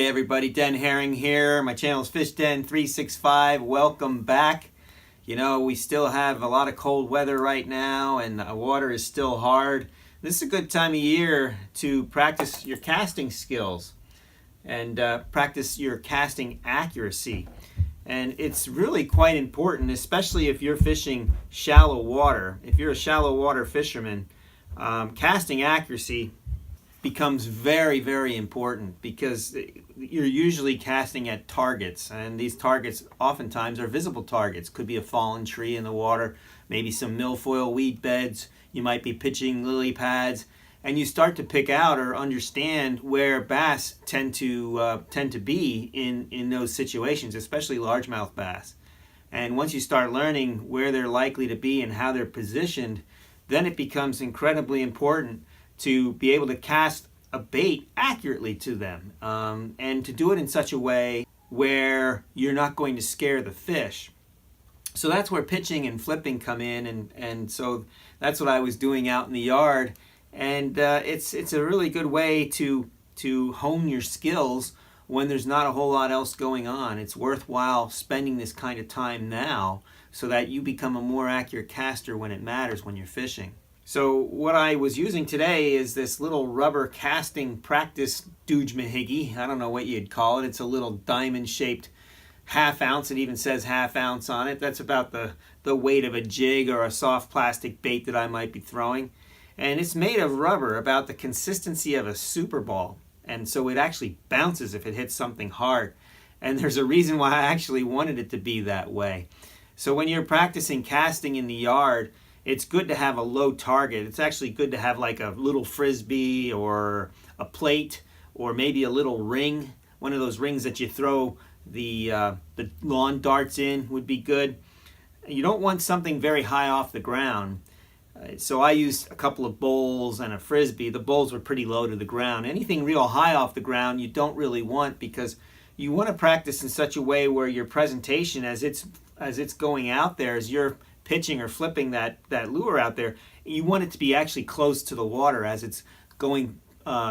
everybody, Den Haring here. My channel is Fish Den 365. Welcome back. You know, we still have a lot of cold weather right now and the water is still hard. This is a good time of year to practice your casting skills and practice your casting accuracy. And it's really quite important, especially if you're fishing shallow water. If you're a shallow water fisherman, casting accuracy becomes very, very important because you're usually casting at targets, and these targets oftentimes are visible targets. Could be a fallen tree in the water, maybe some milfoil weed beds. You might be pitching lily pads, and you start to pick out or understand where bass tend to be in those situations, especially largemouth bass. And once you start learning where they're likely to be and how they're positioned, then it becomes incredibly important to be able to cast a bait accurately to them, and to do it in such a way where you're not going to scare the fish. So that's where pitching and flipping come in, and so that's what I was doing out in the yard. And it's a really good way to hone your skills when there's not a whole lot else going on. It's worthwhile spending this kind of time now so that you become a more accurate caster when it matters when you're fishing. So what I was using today is this little rubber casting practice doojmahiggy. I don't know what you'd call it. It's a little diamond-shaped half ounce. It even says half ounce on it. That's about the weight of a jig or a soft plastic bait that I might be throwing. And it's made of rubber, about the consistency of a super ball. And so it actually bounces if it hits something hard. And there's a reason why I actually wanted it to be that way. So when you're practicing casting in the yard, it's good to have a low target. It's actually good to have like a little frisbee or a plate or maybe a little ring. One of those rings that you throw the lawn darts in would be good. You don't want something very high off the ground. So I used a couple of bowls and a frisbee. The bowls were pretty low to the ground. Anything real high off the ground you don't really want, because you want to practice in such a way where your presentation as it's going out there, as you're pitching or flipping that lure out there, you want it to be actually close to the water as it's going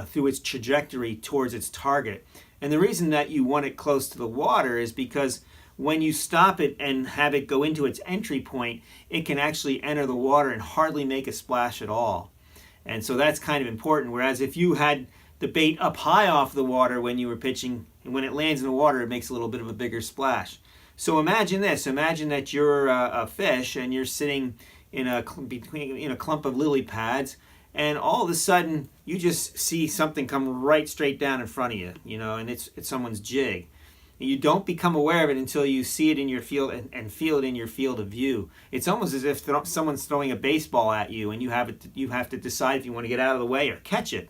through its trajectory towards its target. And the reason that you want it close to the water is because when you stop it and have it go into its entry point, it can actually enter the water and hardly make a splash at all. And so that's kind of important. Whereas if you had the bait up high off the water when you were pitching, and when it lands in the water, it makes a little bit of a bigger splash. So imagine this. Imagine that you're a fish and you're sitting in a clump of lily pads, and all of a sudden you just see something come right straight down in front of you, and it's someone's jig. You don't become aware of it until you see it in your field and feel it in your field of view. It's almost as if someone's throwing a baseball at you, and you have to decide if you want to get out of the way or catch it.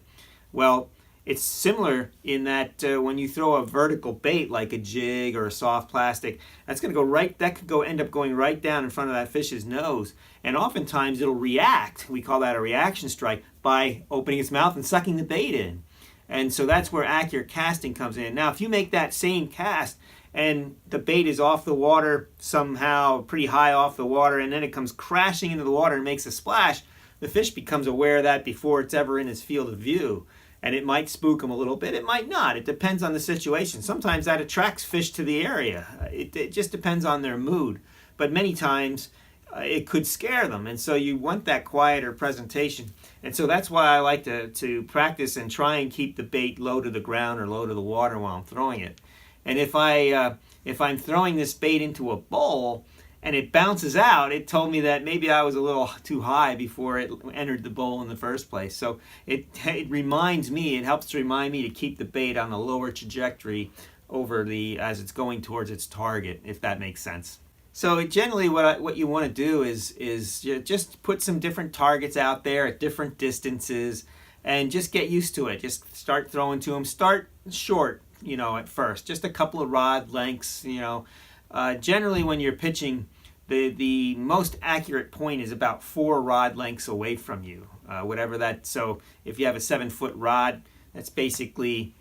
Well, it's similar in that when you throw a vertical bait like a jig or a soft plastic, that could end up going right down in front of that fish's nose. And oftentimes it'll react. We call that a reaction strike, by opening its mouth and sucking the bait in. And so that's where accurate casting comes in. Now, if you make that same cast and the bait is off the water somehow, pretty high off the water, and then it comes crashing into the water and makes a splash, the fish becomes aware of that before it's ever in his field of view. And it might spook them a little bit. It might not. It depends on the situation. Sometimes that attracts fish to the area. It just depends on their mood. But many times it could scare them. And so you want that quieter presentation. And so that's why I like to practice and try and keep the bait low to the ground or low to the water while I'm throwing it. And if I'm throwing this bait into a bowl and it bounces out, it told me that maybe I was a little too high before it entered the bowl in the first place. So it helps to remind me to keep the bait on a lower trajectory as it's going towards its target, if that makes sense. So generally what you want to do is just put some different targets out there at different distances and just get used to it. Just start throwing to them. Start short, at first. Just a couple of rod lengths, Generally, when you're pitching, the most accurate point is about 4 rod lengths away from you, whatever that. So if you have a 7-foot rod, that's basically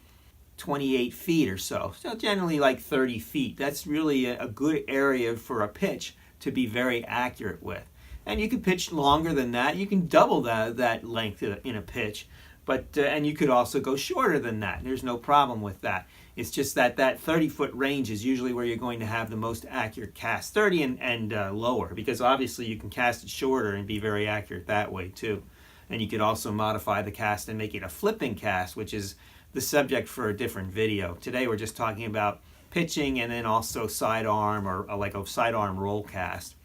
28 feet or so. So generally like 30 feet. That's really a good area for a pitch to be very accurate with. And you can pitch longer than that. You can double that length in a pitch. But and you could also go shorter than that. There's no problem with that. It's just that 30-foot range is usually where you're going to have the most accurate cast, 30 and lower, because obviously you can cast it shorter and be very accurate that way too. And you could also modify the cast and make it a flipping cast, which is the subject for a different video. Today we're just talking about pitching and then also sidearm or like a sidearm roll cast.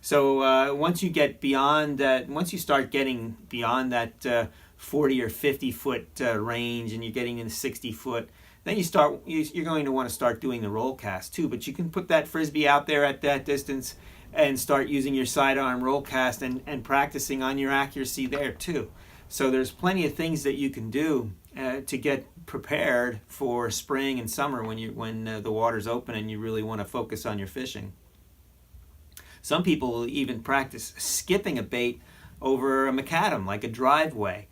So once you get beyond that, once you start getting beyond that 40 or 50 foot range and you're getting into 60 foot, then you're going to want to start doing the roll cast too. But you can put that frisbee out there at that distance and start using your sidearm roll cast and practicing on your accuracy there too. So there's plenty of things that you can do to get prepared for spring and summer when the water's open and you really want to focus on your fishing. Some people will even practice skipping a bait over a macadam, like a driveway.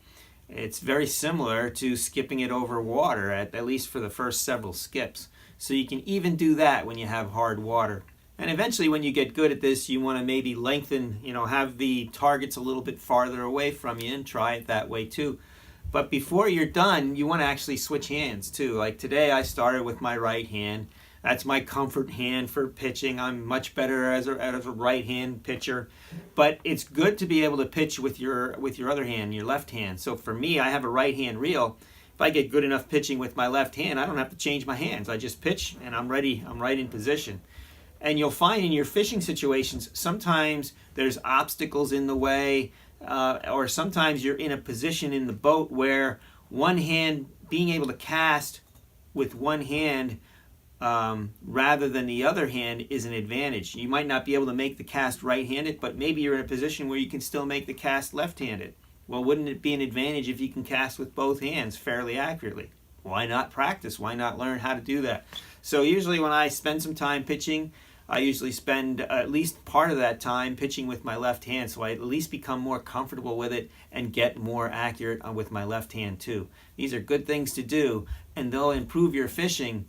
It's very similar to skipping it over water, at least for the first several skips. So you can even do that when you have hard water. And eventually when you get good at this, you want to maybe lengthen, have the targets a little bit farther away from you and try it that way too. But before you're done, you want to actually switch hands too. Like today I started with my right hand. That's my comfort hand for pitching. I'm much better as a right hand pitcher. But it's good to be able to pitch with your other hand, your left hand. So for me, I have a right hand reel. If I get good enough pitching with my left hand, I don't have to change my hands. I just pitch and I'm ready. I'm right in position. And you'll find in your fishing situations, sometimes there's obstacles in the way, or sometimes you're in a position in the boat where one hand, being able to cast with one hand rather than the other hand is an advantage. You might not be able to make the cast right-handed, but maybe you're in a position where you can still make the cast left-handed. Well, wouldn't it be an advantage if you can cast with both hands fairly accurately? Why not practice? Why not learn how to do that? So usually when I spend some time pitching, I usually spend at least part of that time pitching with my left hand, so I at least become more comfortable with it and get more accurate with my left hand too. These are good things to do, and they'll improve your fishing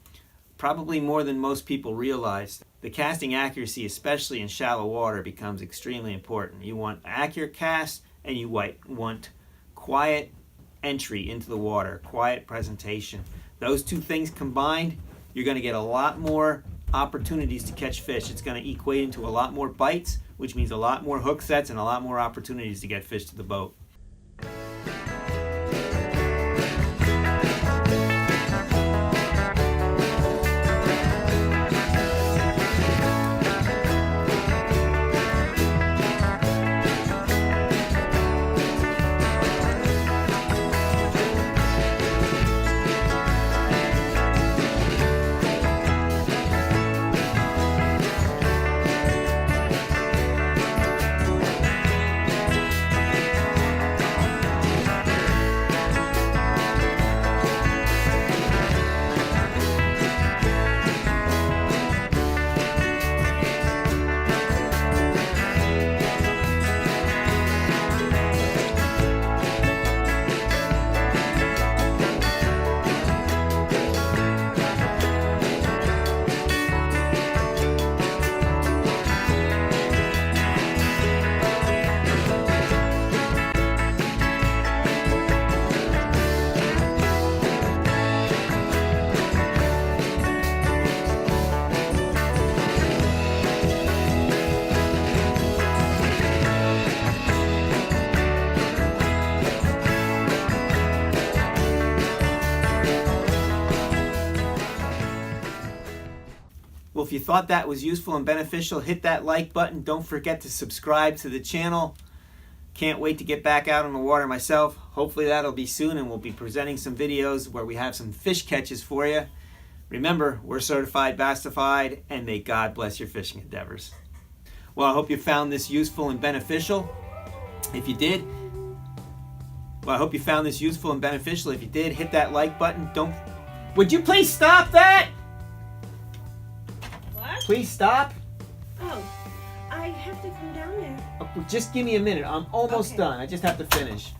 probably more than most people realize. The casting accuracy, especially in shallow water, becomes extremely important. You want accurate cast and you want quiet entry into the water, quiet presentation. Those two things combined, you're going to get a lot more opportunities to catch fish. It's going to equate into a lot more bites, which means a lot more hook sets and a lot more opportunities to get fish to the boat. Well, if you thought that was useful and beneficial, hit that like button. Don't forget to subscribe to the channel. Can't wait to get back out on the water myself. Hopefully that'll be soon, and we'll be presenting some videos where we have some fish catches for you. Remember, we're certified Bassified, and may God bless your fishing endeavors. Well, I hope you found this useful and beneficial. If you did, hit that like button. Would you please stop that? What? Please stop. Oh, I have to come down there. Just give me a minute. I'm almost Okay. done. I just have to finish.